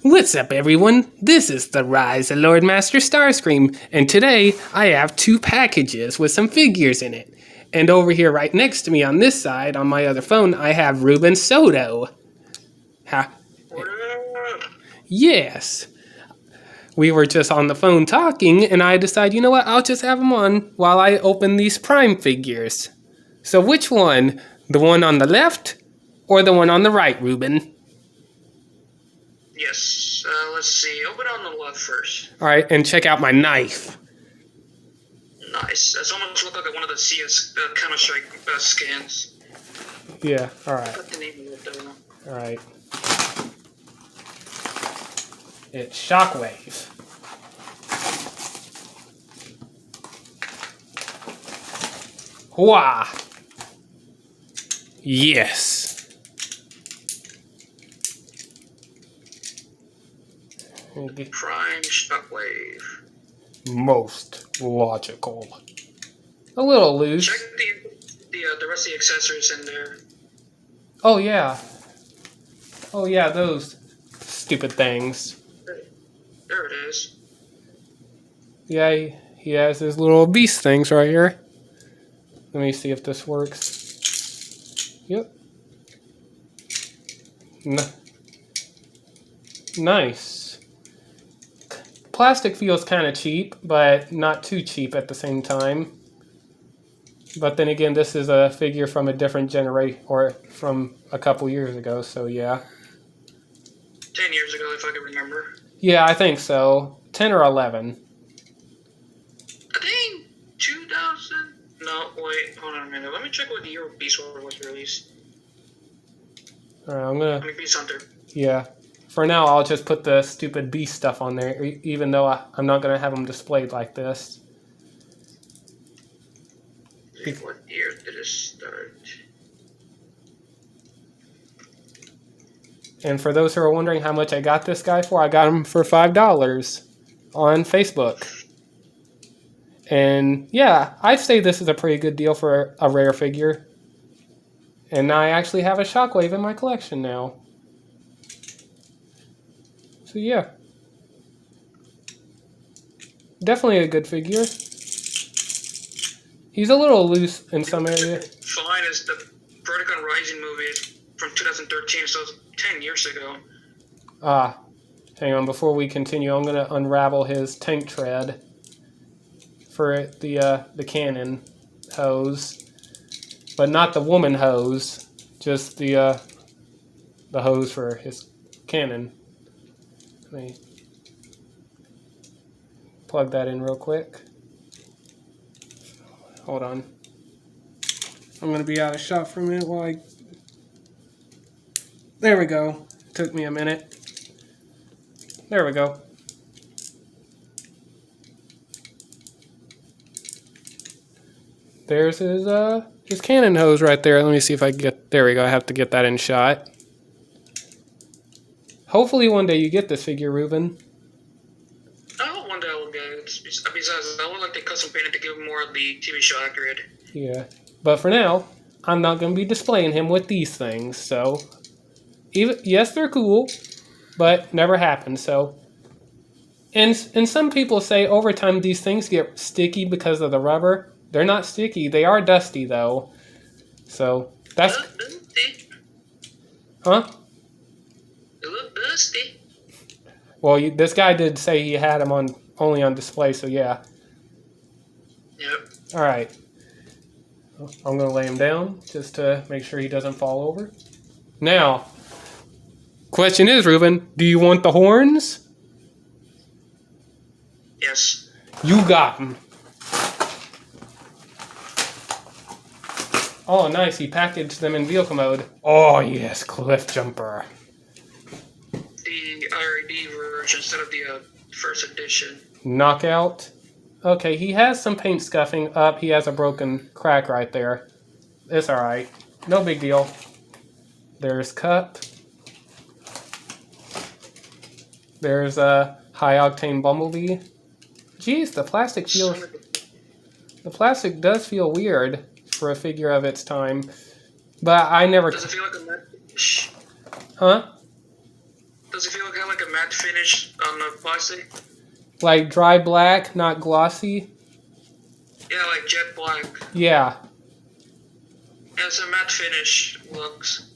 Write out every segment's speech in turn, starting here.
What's up, everyone? This is the Rise of Lord Master Starscream, and today I have two packages with some figures in it. And over here, right next to me on this side, on my other phone, I have Ruben Soto. Ha. Yes. We were just on the phone talking, and I decided, you know what, I'll just have him on while I open these Prime figures. So which one? The one on the left or the one on the right, Ruben? Yes, let's see. Open on the left first. Alright, and check out my knife. Nice. That's almost look like one of the CS Counter-Strike skins. Yeah, alright. What's the name of it though? Alright. It's Shockwave. Wah! Yes. Prime Shockwave. Most logical. A little loose. Check the rest of the accessories in there. Oh yeah. Oh yeah, those stupid things. There it is. Yeah, he has his little beast things right here. Let me see if this works. Yep. Nice. Plastic feels kind of cheap, but not too cheap at the same time. But then again, this is a figure from a different generation, or from a couple years ago, so yeah. 10 years ago, if I can remember. Yeah, I think so. 10 or 11. I think 2000... No, wait, hold on a minute. Let me check what the year Beast Wars was released. Alright, I'm gonna... I mean, Beast Hunter. Yeah. For now, I'll just put the stupid beast stuff on there, even though I'm not gonna have them displayed like this. What year did it start? And for those who are wondering how much I got this guy for, I got him for $5 on Facebook. And yeah, I'd say this is a pretty good deal for a rare figure. And I actually have a Shockwave in my collection now. So yeah. Definitely a good figure. He's a little loose in some areas. Fine is the Vertigon Rising movie from 2013, so it's 10 years ago. Ah, hang on, before we continue, I'm going to unravel his tank tread for the cannon hose. But not the woman hose, just the hose for his cannon. Let me plug that in real quick. Hold on. I'm going to be out of shot for a minute while I... There we go. Took me a minute. There we go. There's his cannon hose right there. Let me see if I can get... There we go. I have to get that in shot. Hopefully one day you get this figure, Ruben. I hope one day I will get it. Besides, I would like to custom paint it to give more of the TV show accurate. Yeah. But for now, I'm not going to be displaying him with these things, so... yes, they're cool, but never happened, so... And some people say over time these things get sticky because of the rubber. They're not sticky. They are dusty, though. So, that's... Dusty. Huh? They look dusty. Well, this guy did say he had them only on display, so yeah. Yep. Alright. I'm going to lay him down just to make sure he doesn't fall over. Now, question is, Ruben, do you want the horns? Yes. You got them. Oh, nice. He packaged them in vehicle mode. Oh, yes. Cliff Jumper. The IRD version instead of the first edition. Knockout. Okay, he has some paint scuffing up. He has a broken crack right there. It's alright. No big deal. There's Cup. There's a High Octane Bumblebee. Jeez, the plastic feels... The plastic does feel weird for a figure of its time. But I never... Does it feel like a match? Huh? Does it feel like have like a matte finish on the plastic? Like dry black, not glossy. Yeah, like jet black. Yeah. Yeah, it's a matte finish looks.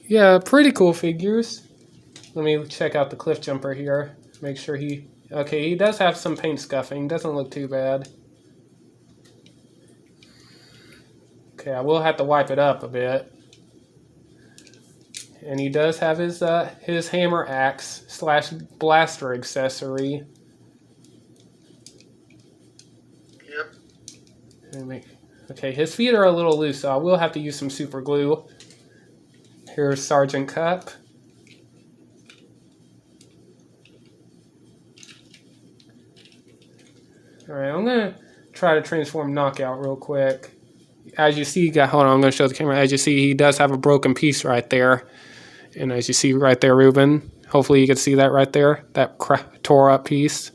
Yeah, pretty cool figures. Let me check out the cliff jumper here. Make sure he... Okay, he does have some paint scuffing. Doesn't look too bad. Okay, I will have to wipe it up a bit. And he does have his hammer axe / blaster accessory. Yep. Okay, his feet are a little loose, so I will have to use some super glue. Here's Sergeant Cup. Alright, I'm going to try to transform Knockout real quick. As you see, hold on, I'm going to show the camera. As you see, he does have a broken piece right there. And as you see right there, Ruben, hopefully you can see that right there, that tore up piece.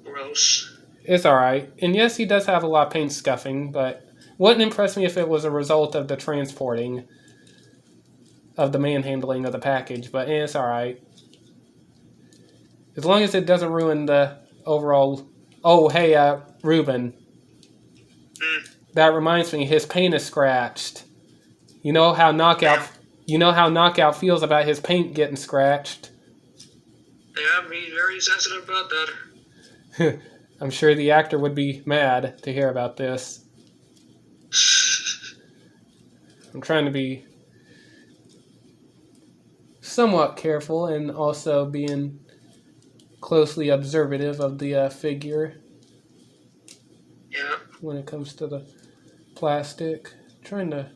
Gross. It's alright. And yes, he does have a lot of paint scuffing, but wouldn't impress me if it was a result of the transporting, of the manhandling of the package, but it's alright. As long as it doesn't ruin the overall... Oh, hey, Ruben. That reminds me, his paint is scratched. You know how Knockout feels about his paint getting scratched. Yeah, he's very sensitive about that. I'm sure the actor would be mad to hear about this. I'm trying to be somewhat careful and also being closely observative of the figure. Yeah. When it comes to the plastic. I'm trying to...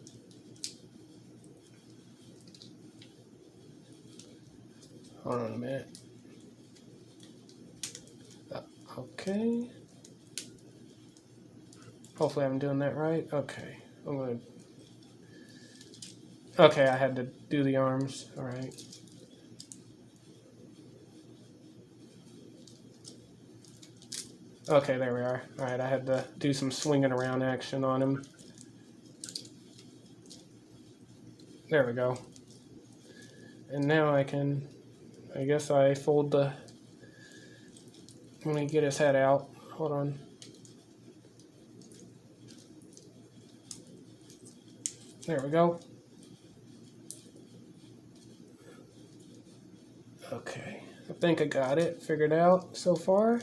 Hold on a minute. Okay. Hopefully I'm doing that right. Okay. Okay, I had to do the arms. Alright. Okay, there we are. Alright, I had to do some swinging around action on him. There we go. And now I guess I fold the... Let me get his head out. Hold on. There we go. Okay. I think I got it figured out so far.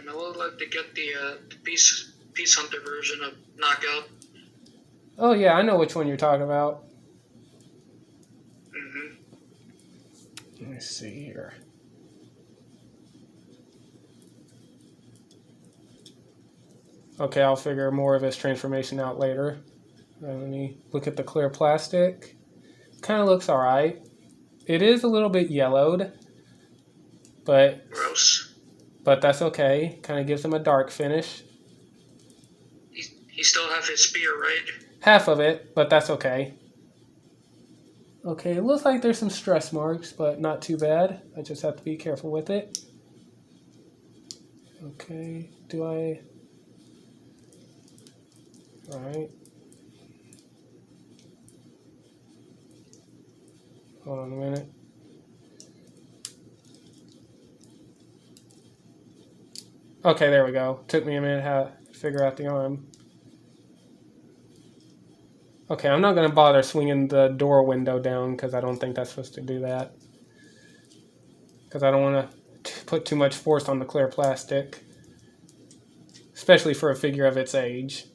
I would like to get the Peace Hunter version of Knockout. Oh yeah, I know which one you're talking about. Let me see here. Okay, I'll figure more of his transformation out later. Let me look at the clear plastic. Kind of looks alright. It is a little bit yellowed, but Gross. But that's okay. Kind of gives him a dark finish. He still have his spear, right? Half of it, but that's okay. Okay, it looks like there's some stress marks, but not too bad. I just have to be careful with it. Okay, Alright. Hold on a minute. Okay, there we go. Took me a minute to figure out the arm. Okay, I'm not going to bother swinging the door window down because I don't think that's supposed to do that. Because I don't want to put too much force on the clear plastic. Especially for a figure of its age.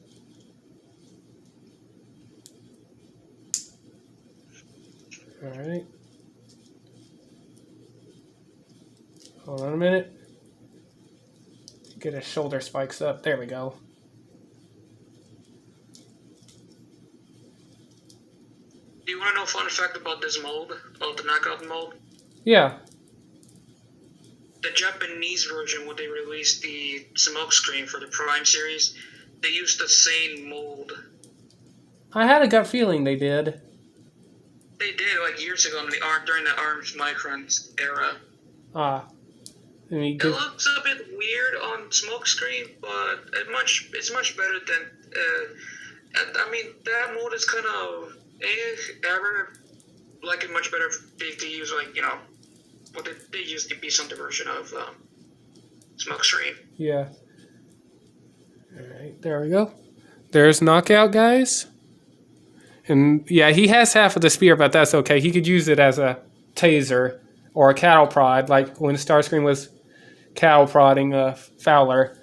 Alright. Hold on a minute. Get his shoulder spikes up. There we go. Do you want to know a fun fact about this mold? About the Knockout mold? Yeah. The Japanese version, when they released the smokescreen for the Prime series, they used the same mold. I had a gut feeling they did. They did, like, years ago during the Arms Microns era. Ah. It looks a bit weird on smokescreen, but it's much better than. I mean, that mode is kind of ever like it much better if they use like what they use the Beast Hunter version of smokescreen. Yeah. All right, there we go. There's Knockout, guys. And yeah, he has half of the spear, but that's okay. He could use it as a taser or a cattle prod, like when Starscream was cattle prodding Fowler.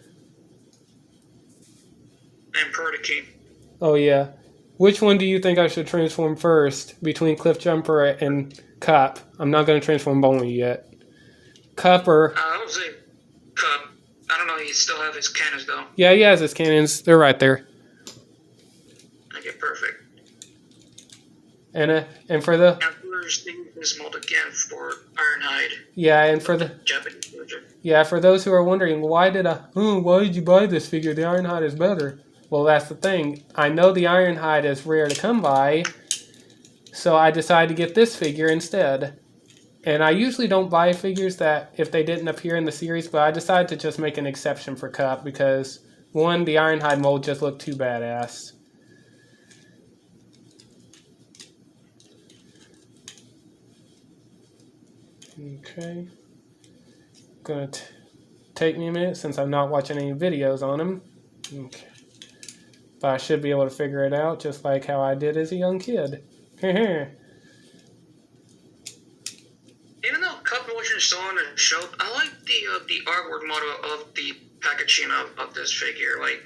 And Perdiking. Oh yeah. Which one do you think I should transform first between Cliffjumper and Cup? I'm not going to transform Boney yet. Cup or... I would say Cup. I don't know. He still have his cannons though. Yeah, he has his cannons. They're right there. Okay, perfect. And for the... Now we're seeing this mold again for Ironhide. Yeah, and for the... Japanese version. Yeah, for those who are wondering, why did you buy this figure? The Ironhide is better. Well, that's the thing. I know the Ironhide is rare to come by, so I decided to get this figure instead. And I usually don't buy figures that if they didn't appear in the series, but I decided to just make an exception for Cup because, one, the Ironhide mold just looked too badass. Okay. Gonna take me a minute since I'm not watching any videos on him. Okay. But I should be able to figure it out just like how I did as a young kid. Even though Cup wasn't shown and showed, I like the artwork model of the packaging of this figure, like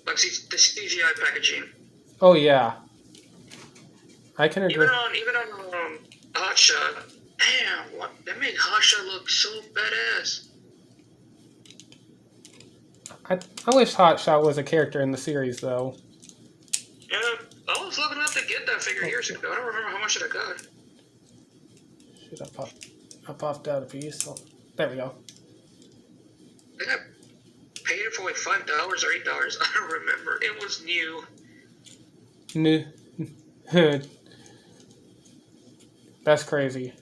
the CGI packaging. Oh yeah, I can agree. Even on Hotshot, damn, that made Hotshot look so badass. I wish Hotshot was a character in the series though. Yeah, I was looking up to get that figure years ago. I don't remember how much I got. Should I popped out a piece? Oh, there we go. I think I paid it for like $5 or $8. I don't remember. It was new. New. That's crazy.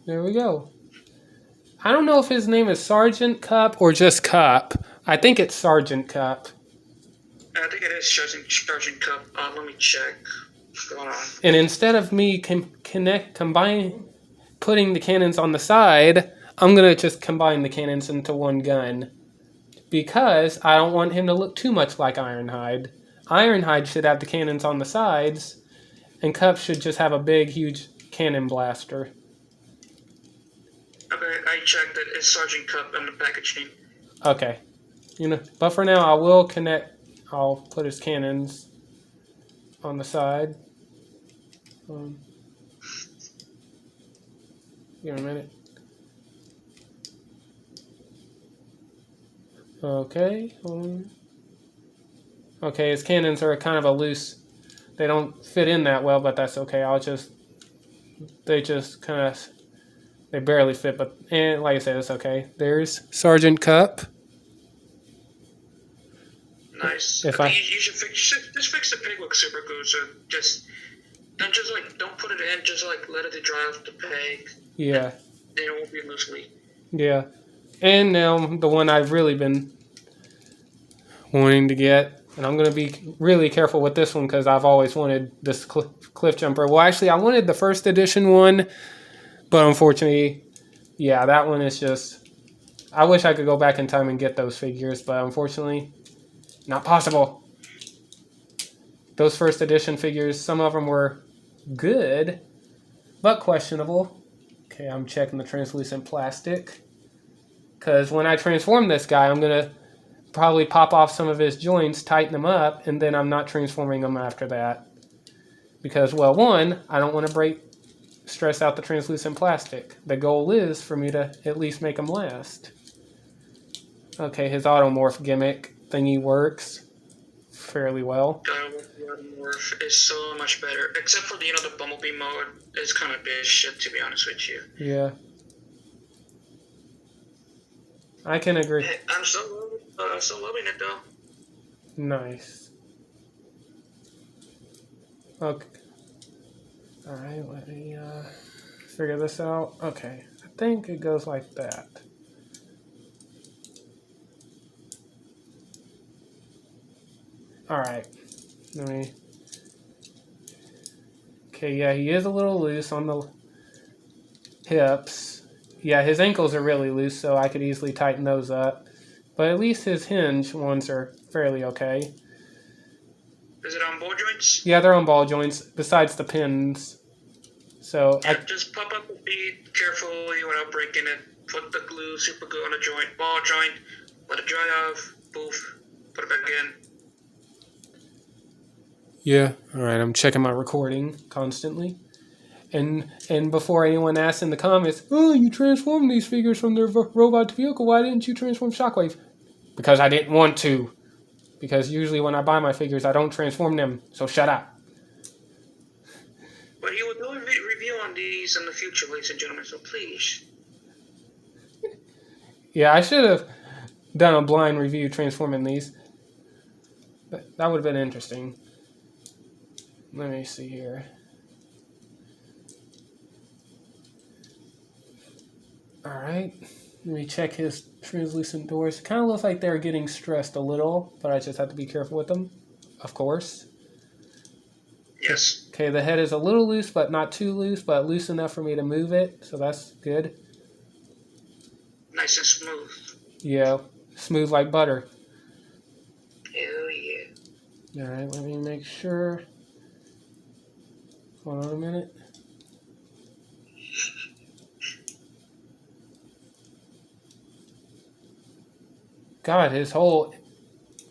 There we go. I don't know if his name is Sergeant Cup or just Cup. I think it's Sergeant Cup. I think it is Sergeant Cup. Let me check. What's going on? And instead of me putting the cannons on the side, I'm going to just combine the cannons into one gun. Because I don't want him to look too much like Ironhide. Ironhide should have the cannons on the sides, and Cup should just have a big, huge cannon blaster. Okay, I checked it. It's Sergeant Cup on the packaging. Okay. But for now, I'll put his cannons on the side. Give me a minute. Okay. Okay, his cannons are kind of a loose. They don't fit in that well, but that's okay. They just kind of, they barely fit, but like I said, it's okay. There's Sergeant Cup. Nice. You should fix the pig with super glue. So don't put it in. Just let it dry off the peg. Yeah. Then it won't be loosely. Yeah. And now the one I've really been wanting to get, and I'm going to be really careful with this one because I've always wanted this Cliffjumper. Well, actually, I wanted the first edition one, but unfortunately, yeah, that one is just, I wish I could go back in time and get those figures, but unfortunately, not possible. Those first edition figures, some of them were good, but questionable. Okay, I'm checking the translucent plastic. Because when I transform this guy, I'm going to probably pop off some of his joints, tighten them up, and then I'm not transforming them after that. Because, well, one, I don't want to stress out the translucent plastic. The goal is for me to at least make them last. Okay, his automorph gimmick thingy works fairly well. Automorph is so much better. Except for the Bumblebee mode is kind of bitch shit, to be honest with you. Yeah. I can agree. I'm so loving it though. Nice. Okay. Alright, let me figure this out. Okay. think it goes like that. Alright. Let me... Okay, yeah, he is a little loose on the hips. Yeah, his ankles are really loose, so I could easily tighten those up. But at least his hinge ones are fairly okay. Is it on ball joints? Yeah, they're on ball joints, besides the pins. So Yeah, just pop up the feet carefully without breaking it. Put the glue, super glue on the joint, ball joint, let it dry off, poof, put it back in. Yeah, alright, I'm checking my recording constantly. And before anyone asks in the comments, oh, you transformed these figures from their robot to vehicle, why didn't you transform Shockwave? Because I didn't want to. Because usually when I buy my figures, I don't transform them, so shut up. But he will do a review on these in the future, ladies and gentlemen, so please. Yeah, I should have done a blind review transforming these. That would have been interesting. Let me see here. Alright, let me check his translucent doors. Kind of looks like they're getting stressed a little, but I just have to be careful with them, of course. Yes. Okay, the head is a little loose, but not too loose, but loose enough for me to move it, so that's good. Nice and smooth. Yeah, smooth like butter. Hell yeah. Alright, let me make sure. Hold on a minute. God, his whole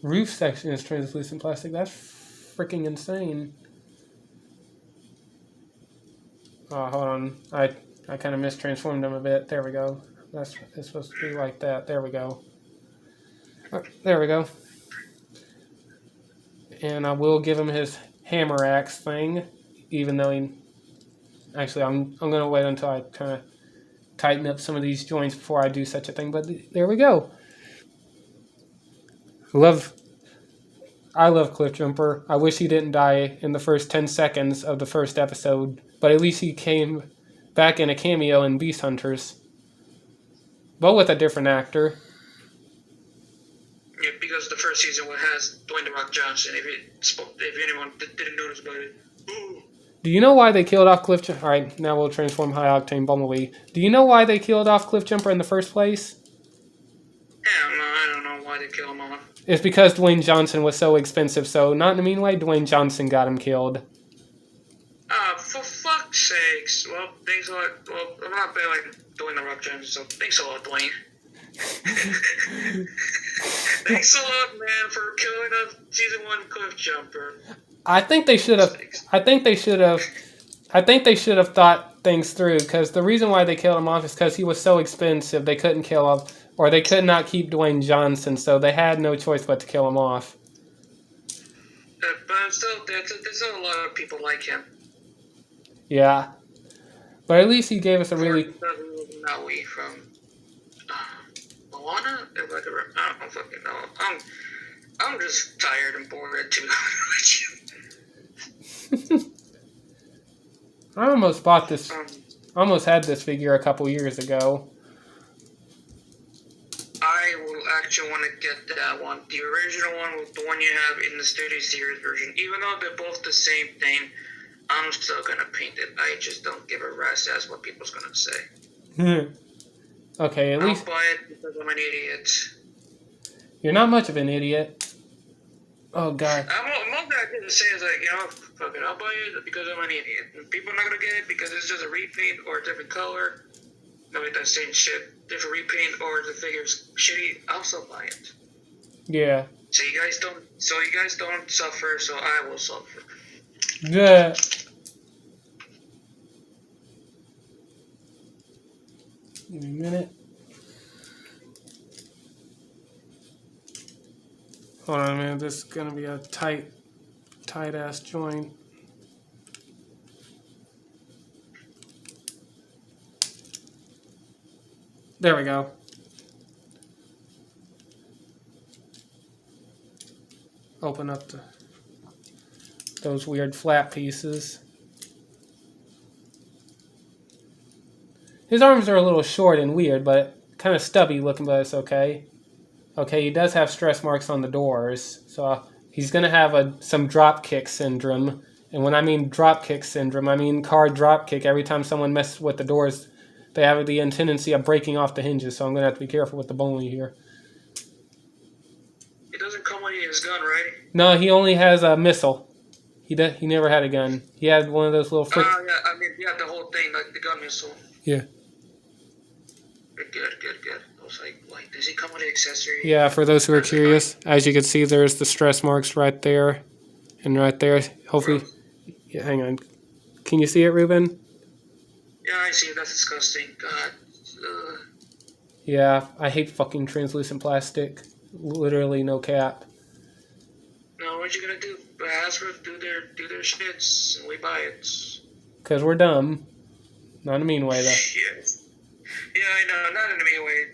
roof section is translucent plastic. That's freaking insane. Oh, hold on. I kind of mistransformed him a bit. There we go. It's supposed to be like that. There we go. Oh, there we go. And I will give him his hammer axe thing, even though he... Actually, I'm going to wait until I kind of tighten up some of these joints before I do such a thing. But there we go. I love Cliffjumper. I wish he didn't die in the first 10 seconds of the first episode, but at least he came back in a cameo in Beast Hunters. But with a different actor. Yeah, because the first season has Dwayne The Rock Johnson. If anyone didn't notice about it. Ooh. Do you know why they killed off Cliffjumper? Alright, now we'll transform High Octane Bumblebee. Do you know why they killed off Cliffjumper in the first place? Hell no, I don't know why they killed him off. It's because Dwayne Johnson was so expensive, so not in a mean way, Dwayne Johnson got him killed. For fuck's sakes. Well, thanks a lot. Well, I'm not bad like Dwayne The Rock Johnson, so thanks a lot, Dwayne. Thanks a lot, man, for killing off season 1 Cliffjumper. I think they should have thought things through, because the reason why they killed him off is because he was so expensive they couldn't kill him, or they could not keep Dwayne Johnson, so they had no choice but to kill him off. But still, there's still a lot of people like him. Yeah. But at least he gave us a really... Maui from Moana? I don't fucking know. I'm just tired and bored, to be honest with you. I almost bought this... almost had this figure a couple years ago. I will actually want to get that one. The original one, the one you have in the Studio Series version. Even though they're both the same thing, I'm still going to paint it. I just don't give a rat's ass what people's going to say. Okay, at least... I'll buy it because I'm an idiot. You're not much of an idiot. Oh, God. Most I can say is like, fuck it, I'll buy it because I'm an idiot. And people are not going to get it because it's just a repaint or a different color. No, it does same shit. Different repaint or the figure's shitty. I'll still buy it. Yeah. So you guys don't suffer, so I will suffer. Yeah. Give me a minute. Hold on a minute. This is gonna be a tight ass joint. There we go. Open up those weird flat pieces. His arms are a little short and weird, but kind of stubby looking, but it's okay. Okay, he does have stress marks on the doors, so he's going to have some drop kick syndrome. And when I mean drop kick syndrome, I mean car drop kick. Every time someone messes with the doors, they have the tendency of breaking off the hinges, so I'm going to have to be careful with the bully here. He doesn't come with his gun, right? No, he only has a missile. He never had a gun. He had one of those little Oh, yeah, I mean, yeah, the whole thing, like the gun missile. Yeah. Good. I was like, does he come with an accessory? Yeah, for those who are curious, as you can see, there's the stress marks right there and right there. Hopefully, yeah, hang on. Can you see it, Ruben? Yeah, I see. That's disgusting. God. Yeah, I hate fucking translucent plastic. Literally no cap. No, what you gonna do? Hasbro do their shits, and we buy it. Because we're dumb. Not in a mean way, though. Shit. Yeah, I know. Not in a mean way.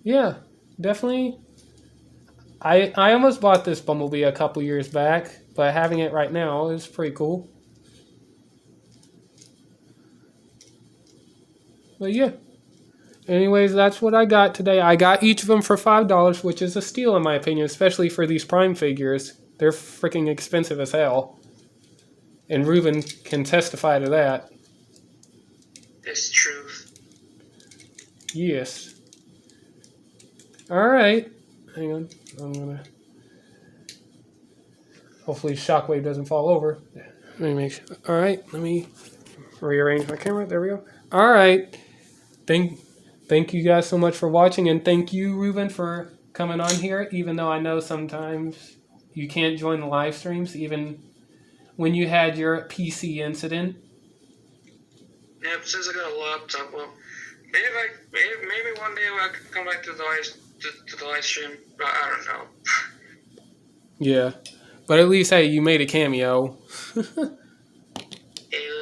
Yeah, definitely. I almost bought this Bumblebee a couple years back, but having it right now is pretty cool. But yeah. Anyways, that's what I got today. I got each of them for $5, which is a steal in my opinion, especially for these Prime figures. They're freaking expensive as hell. And Ruben can testify to that. It's truth. Yes. Alright. Hang on. I'm gonna... Hopefully Shockwave doesn't fall over. Let me make sure. Alright, let me rearrange my camera. There we go. Alright. Thank you guys so much for watching, and thank you, Ruben, for coming on here, even though I know sometimes you can't join the live streams, even when you had your PC incident. Yeah, but since I got a laptop, well, maybe one day I can come back to the live stream, but I don't know. Yeah. But at least, hey, you made a cameo.